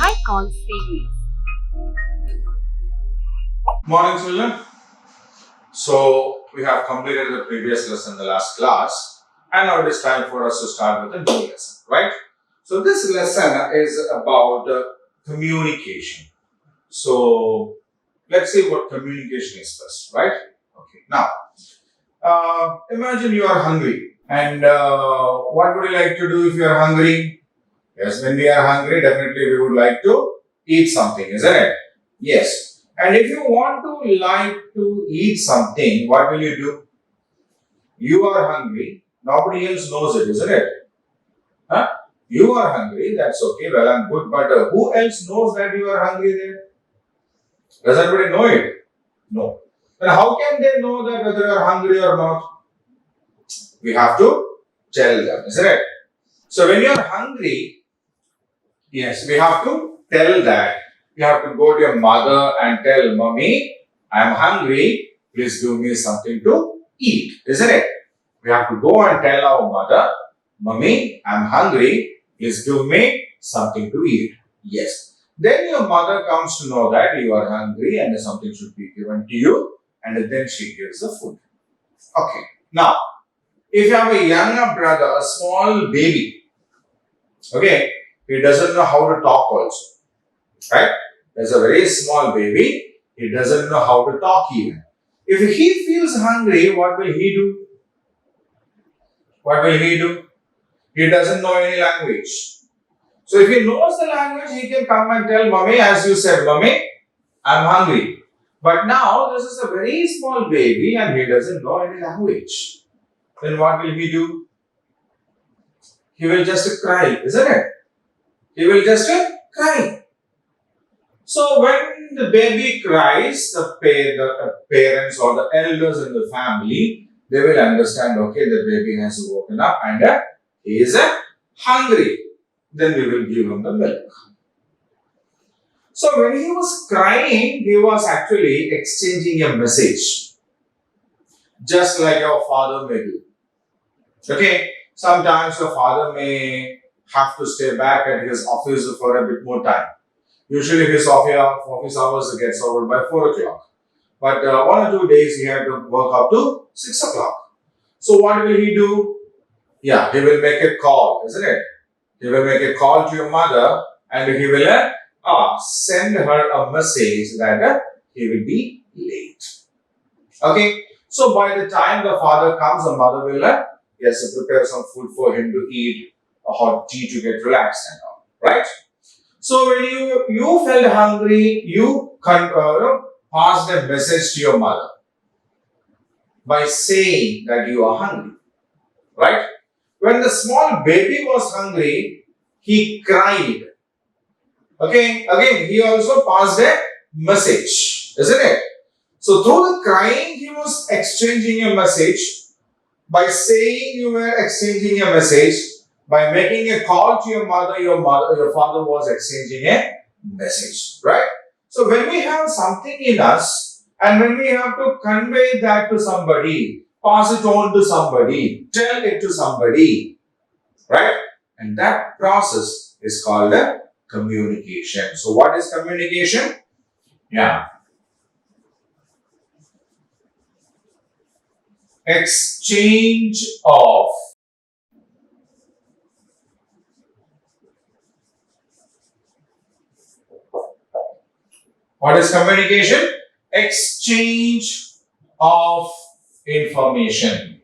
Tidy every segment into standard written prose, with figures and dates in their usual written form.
Icon series. Morning, children. So, we have completed the previous lesson, the last class, and now it is time for us to start with a new lesson, right? So, this lesson is about communication. So, let's see what communication is first, right? Okay. Now, imagine you are hungry, and what would you like to do if you are hungry? Yes, when we are hungry, definitely we would like to eat something, isn't it? Yes. And if you want to like to eat something, what will you do? You are hungry. Nobody else knows it, isn't it? Huh? You are hungry. That's okay. Well and good. But who else knows that you are hungry there? Does anybody know it? No. Then how can they know that whether you are hungry or not? We have to tell them, isn't it? So when you are hungry, yes, we have to tell that. You have to go to your mother and tell, Mommy, I'm hungry. Please give me something to eat, isn't it? We have to go and tell our mother, Mommy, I'm hungry. Please give me something to eat. Yes. Then your mother comes to know that you are hungry and something should be given to you, and then she gives the food. Okay. Now, if you have a younger brother, a small baby, okay, he doesn't know how to talk also. Right? There's a very small baby. He doesn't know how to talk even. If he feels hungry, what will he do? What will he do? He doesn't know any language. So if he knows the language, he can come and tell Mommy, as you said, Mommy, I'm hungry. But now this is a very small baby and he doesn't know any language. Then what will he do? He will just cry, isn't it? He will just cry. So when the baby cries, the parents or the elders in the family, they will understand, okay, the baby has woken up and he is hungry. Then we will give him the milk. So when he was crying, he was actually exchanging a message. Just like your father may do. Okay, sometimes your father may have to stay back at his office for a bit more time. Usually his office hours gets over by 4 o'clock. But 1 or 2 days he had to work up to 6 o'clock. So what will he do? Yeah, he will make a call, isn't it? He will make a call to your mother and he will send her a message that he will be late. Okay, so by the time the father comes, the mother will prepare some food for him to eat, a hot tea to get relaxed and all, right? So when you felt hungry, you passed a message to your mother by saying that you are hungry, right? When the small baby was hungry, he cried. Okay, again, he also passed a message, isn't it? So through the crying, he was exchanging a message. By saying you were exchanging a message, by making a call to your father was exchanging a message, right? So when we have something in us and when we have to convey that to somebody, pass it on to somebody, tell it to somebody, right? And that process is called a communication. So what is communication? Yeah. Exchange of what is communication? Exchange of information.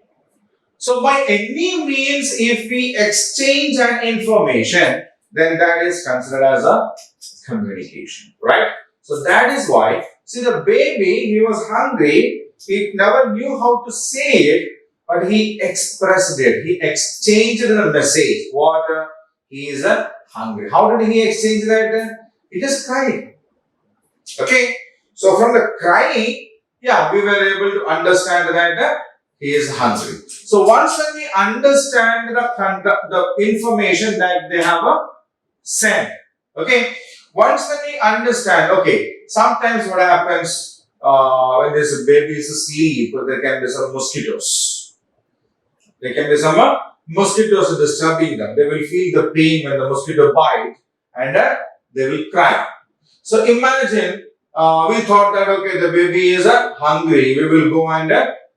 So by any means, if we exchange an information, then that is considered as a communication, right? So that is why, see, the baby, he was hungry, he never knew how to say it, but he expressed it. He exchanged the message. What? He is hungry. How did he exchange that? He just cried. Okay. So from the crying, yeah, we were able to understand that he is hungry. So once when we understand the information that they have sent, okay. Once when we understand, okay, sometimes what happens when this baby is asleep, there can be some mosquitoes. There can be some mosquitoes disturbing them. They will feel the pain when the mosquito bite and they will cry. So imagine we thought that okay, the baby is hungry, we will go and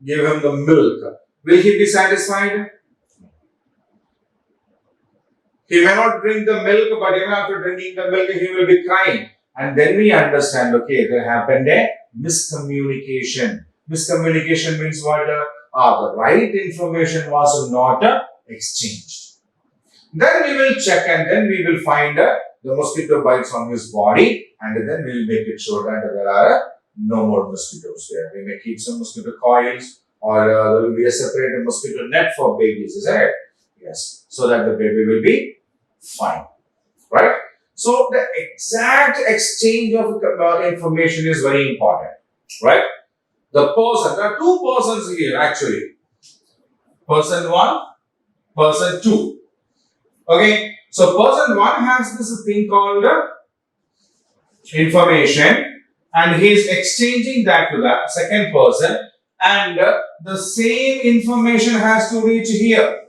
give him the milk. Will he be satisfied? He may not drink the milk, but even after drinking the milk, he will be crying. And then we understand, okay, there happened a miscommunication. Miscommunication means what? The right information was not exchanged. Then we will check and then we will find the mosquito bites on his body and then we will make it sure that there are no more mosquitoes there. We may keep some mosquito coils or there will be a separate mosquito net for babies, is that it? Yes. So that the baby will be fine. Right? So the exact exchange of information is very important. Right? The person, there are two persons here actually. Person 1, person 2. Okay, so person 1 has this thing called information and he is exchanging that to the second person and the same information has to reach here.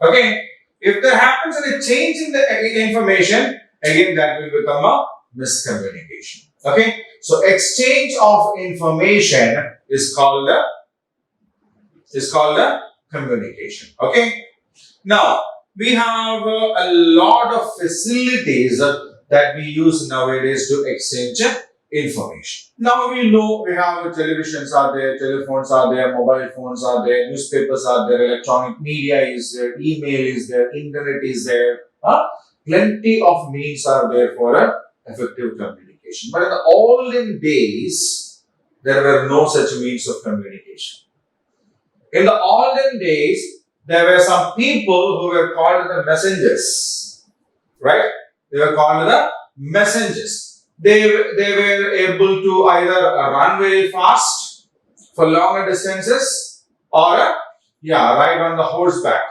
Okay, if there happens a change in the information, again that will become a miscommunication. Okay, so exchange of information is called communication. Okay. Now we have a lot of facilities that we use nowadays to exchange information. Now we know we have televisions are there, telephones are there, mobile phones are there, newspapers are there, electronic media is there, email is there, internet is there. Plenty of means are there for effective communication. But in the olden days, there were no such means of communication. In the olden days, there were some people who were called the messengers. Right? They were called the messengers. They were able to either run very fast for longer distances or ride on the horseback.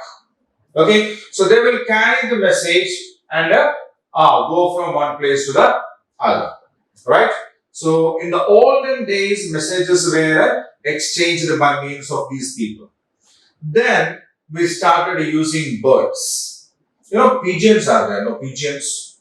Okay? So they will carry the message and go from one place to the other. Right? So in the olden days, messages were exchanged by means of these people. Then we started using birds. You know, pigeons are there, no pigeons?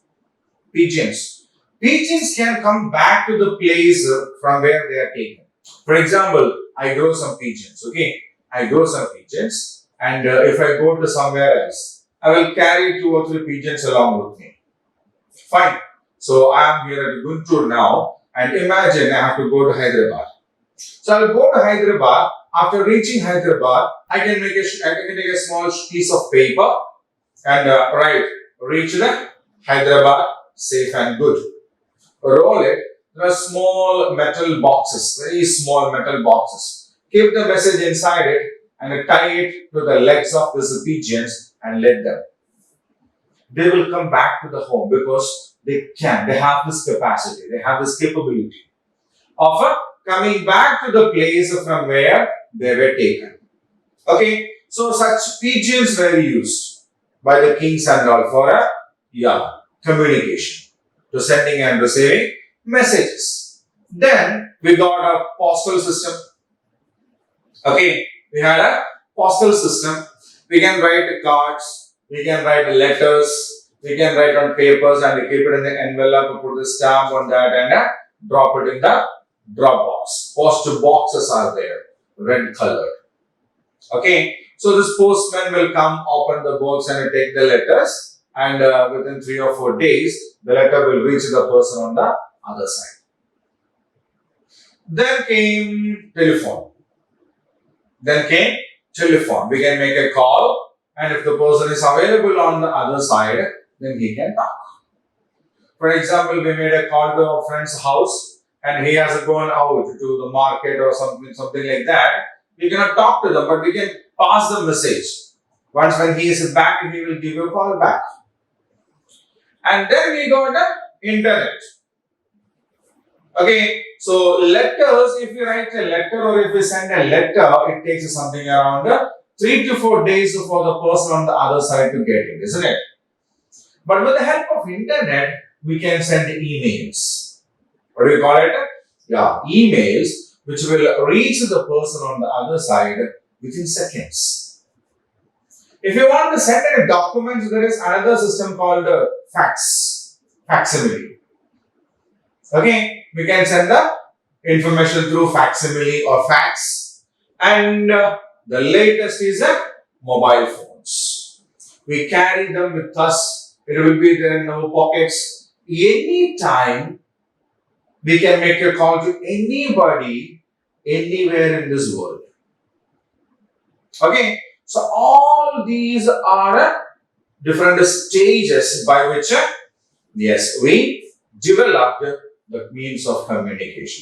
Pigeons. Pigeons can come back to the place from where they are taken. For example, I grow some pigeons, okay? I grow some pigeons and if I go to somewhere else, I will carry 2 or 3 pigeons along with me. Fine. So I am here at Guntur now and imagine I have to go to Hyderabad. So I will go to Hyderabad. After reaching Hyderabad, I can take a small piece of paper and write, reach the Hyderabad safe and good. Roll it. There are small metal boxes, very small metal boxes. Keep the message inside it and tie it to the legs of these pigeons and let them. They will come back to the home because they have this capacity, they have this capability of coming back to the place from where they were taken. Okay, so such pigeons were used by the kings and all for communication, to sending and receiving messages. Then we got a postal system. Okay, we had a postal system. We can write cards, we can write letters, we can write on papers and keep it in the envelope, put the stamp on that and drop it in the drop box. Post boxes are there, red colored. Okay, so this postman will come, open the box and take the letters and within 3 or 4 days, the letter will reach the person on the other side. Then came telephone. We can make a call and if the person is available on the other side, then he can talk. For example, we made a call to a friend's house and he has gone out to the market or something like that. We cannot talk to them, but we can pass the message. Once when he is back, he will give you a call back. And then we got the internet. Okay, so letters, if you write a letter or if you send a letter, it takes something around 3 to 4 days for the person on the other side to get it, isn't it? But with the help of internet, we can send emails. What do you call it? Emails, which will reach the person on the other side within seconds. If you want to send any documents, there is another system called facsimile. Okay, we can send the information through facsimile or fax, and the latest is mobile phones. We carry them with us. It will be there in our pockets. Anytime we can make a call to anybody, anywhere in this world. Okay, so all these are different stages by which, yes, we developed the means of communication.